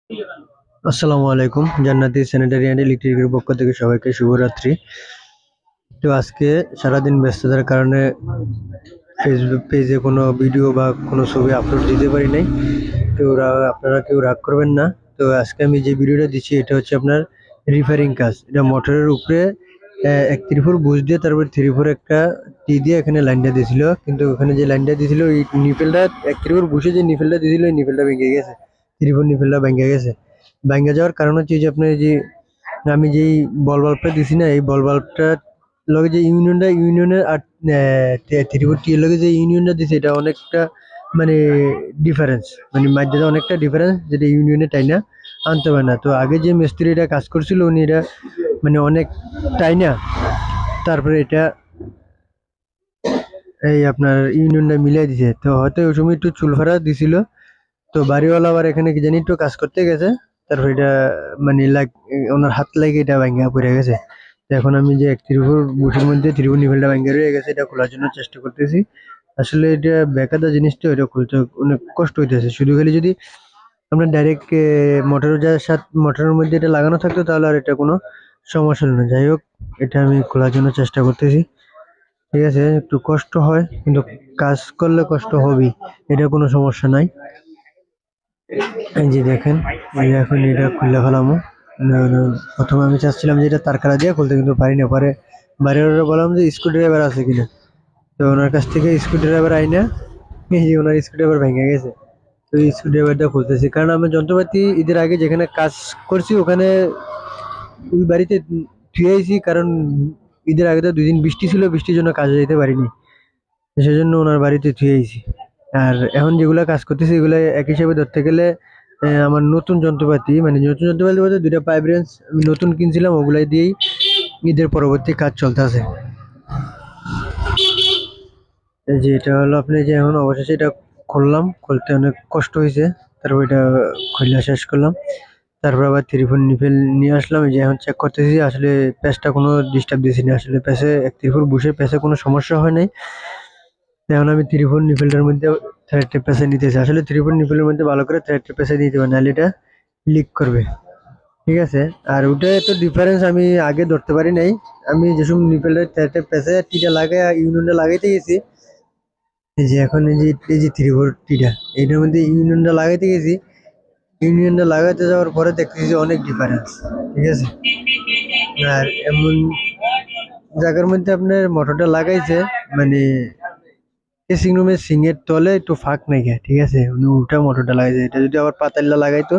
আসসালামু আলাইকুম। জান্নাতি স্যানিটারি অ্যান্ড ইলেকট্রিকের পক্ষ থেকে সবাইকে শুভরাত্রি। তো আজকে সারাদিন ব্যস্ততার কারণে ফেসবুক পেজে কোনো ভিডিও বা কোনো ছবি আপলোড দিতে পারি নাই। তো আপনারা কেউ রাগ করবেন না। তো আজকে আমি যে ভিডিওটা দিচ্ছি এটা হচ্ছে আপনার রিপেয়ারিং কাজ। এটা মোটরের উপরে এক 3-4 বুশ দিয়ে তারপর 3-4 একটা টি দিয়ে এখানে লাইনটা দিয়েছিল, কিন্তু ওখানে যে লাইনটা দিয়েছিল ওই নিপেলটা 1-3-4 বুশে যে নিপেলটা দিয়েছিল ওই নিপেলটা ভেঙে গেছে। 3-4 নিপেলটা ভেঙে গেছে। ভেঙে যাওয়ার কারণ হচ্ছে যে আপনার এই যে আমি যেই বল বাল্বটা দিছি না, এই বল বাল্বটার লগে যে ইউনিয়নের আর 3-4 টি এর লগে যে ইউনিয়নটা দিছে এটা অনেকটা মানে ডিফারেন্স, মানে মাঝখানে অনেকটা ডিফারেন্স, যেটা ইউনিয়নে টাইনা আনতে পারে না। তো আগে যে মিস্ত্রি এটা কাজ করছিল উনি এটা মানে অনেক টাইনা তারপরে এটা এই আপনার ইউনিয়নটা মিলাই দিছে। তো হয়তো ওই সময় একটু চুলফাড়া দিছিল। তো বাড়িওয়ালা আবার এখানে কি জানি একটু কাজ করতে গেছে, তারপর এটা মানে ওনার হাত লাগে এটা ভাঙ্গা পড়ে গেছে। তো এখন আমি যে এক ত্রিভুর বুটের মধ্যে ত্রিভুর নিভেলটা ভাঙ্গা রয়ে গেছে এটা খোলার জন্য চেষ্টা করতেছি। আসলে এটা বেকায়দা জিনিসটা, এটা খুলতে অনেক কষ্ট হইতেছে। শুধু খালি যদি আমরা ডাইরেক্ট মোটরের যার সাথে মোটরের মধ্যে এটা লাগানো থাকতো তাহলে আর এটা কোনো সমস্যা হলো না। যাই হোক, এটা আমি খোলার জন্য চেষ্টা করতেছি। ঠিক আছে, একটু কষ্ট হয় কিন্তু কাজ করলে কষ্ট হবেই, এটা কোনো সমস্যা নাই। এই যে দেখেন, এই যে এখন এটা খুলে ফেলামো। প্রথমে আমি চাচ্ছিলাম যে এটা তার কাটা দিয়ে খুলতে, কিন্তু পারি না। পরে বাইরের বললাম যে স্ক্রু ড্রাইভার আছে কিনা। তো ওনার কাছ থেকে স্ক্রু ড্রাইভার আই না, এই যে ওনার স্ক্রু ড্রাইভার ভেঙে গেছে। তো এই স্ক্রু ড্রাইভারটা খুলতেছি, কারণ আমি যন্ত্রপাতি ঈদের আগে যেখানে কাজ করছি ওখানে ওই বাড়িতে ধুয়ে আইছি, কারণ ঈদের আগে তো 2 দিন বৃষ্টি ছিল, বৃষ্টির জন্য কাজে যেতে পারিনি। সেজন্য ওনার বাড়িতে ধুয়ে আইছি। আর এখন যেগুলা কাজ করতেছি এগুলো এক হিসাবে ধরতে গেলে আমার নতুন যন্ত্রপাতি, মানে নতুন যন্ত্রপাতি বলতে 2টা পাইপ রেঞ্জ আমি নতুন কিনছিলাম, ওগুলাই দিয়েই ঈদের পরবর্তী কাজ চলতেছে। এই যে এটা হলো আপনি যে এখন অবশেষে এটা খুললাম, খুলতে অনেক কষ্ট হয়েছে। তারপর এটা খুলে শেষ করলাম। তারপর আবার 3-4 নিপেল নিয়ে আসলাম। এই যে এখন চেক করতেছি আসলে প্যাচটা কোনো ডিস্টার্ব দিছি না, আসলে প্যাচে 1-3 বুশে প্যাচে কোনো সমস্যা হয় নাই। এখন আমি 3-4 নিপেলটার মধ্যে থ্রেডটা পেঁচে নিতেছি। আসলে 3-4 নিপেলের মধ্যে ভালো করে থ্রেডটা পেঁচে নিতে হবে, নাহলে এটা লিক করবে। ঠিক আছে, আর ওটা এত ডিফারেন্স আমি আগে ধরতে পারি নাই। আমি যেসব নিপেলটা থ্রেডটা পেঁচে টিটা লাগাই ইউনিয়নটা লাগাইতে গেছি, এই যে এখন এই যে 3-4 টিটা এটার মধ্যে ইউনিয়নটা লাগাইতে গেছি, ইউনিয়নটা লাগাইতে যাওয়ার পরে দেখতেছি যে অনেক ডিফারেন্স। ঠিক আছে, আর এমন জায়গার মধ্যে আপনার মোটরটা লাগাইছে, মানে ড্রেসিং রুমের সিং এর তলে একটু ফাঁক নাই গা, ঠিক আছে, উনি উল্টা মোটরটা লাগাইছে। এটা যদি আবার পাতাল্লা লাগাইতো